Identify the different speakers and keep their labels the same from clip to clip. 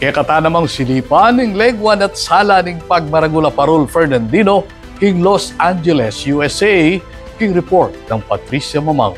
Speaker 1: Kaya kata namang silipan ng legwan at sala ng pagmaragula Parol Fernandino king Los Angeles, USA, king report ng Patricia Mamang.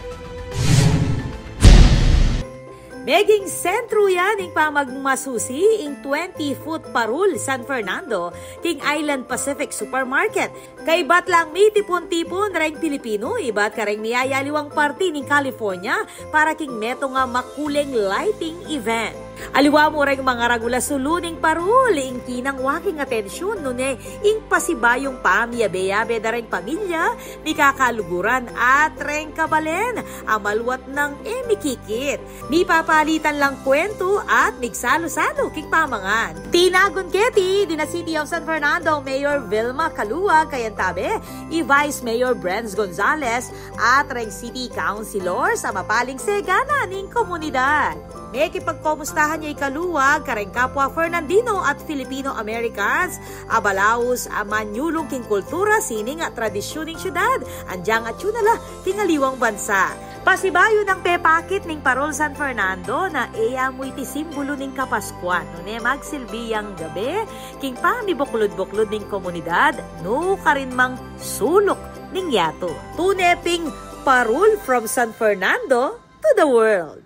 Speaker 2: Meging sentro yan ng pamagmasusi ing 20-foot Parol San Fernando king Island Pacific Supermarket. Kay bat lang may tipon-tipon ring Pilipino, iba't kareng miyayaliwang party ng California para king meto nga makuleng lighting event. Aliwa mo rin mga ragula suluning Parol, ing kinang waking atensyon nun ing pasibayong pamiyabe-yabe na rin pamilya, mikakaluguran at ring kabalen, amalwat ng mikikit. Mi papalitan lang kwento at migsalo-salo king pamangan. Tinagon keti, di na City of San Fernando Mayor Vilma Calua, kayantabe, i-Vice Mayor Brenz Gonzales at ring City Councilor sa mapaling segana ning komunidad. May kipagkomustahan niya ikaluwag, kareng kapwa Fernandino at Filipino-Americans, abalaos amanyulong king kultura, sining at tradisyoning syudad, andyang at yunala tingaliwang bansa. Pasibayo ng pepakit ning Parol San Fernando na mo'y ti simbolo ning Kapaskuan. No magsilbiyang gabi, king pamibuklod-buklod ning komunidad, no karin mang sulok ning yato. Tuneping Parol from San Fernando to the world.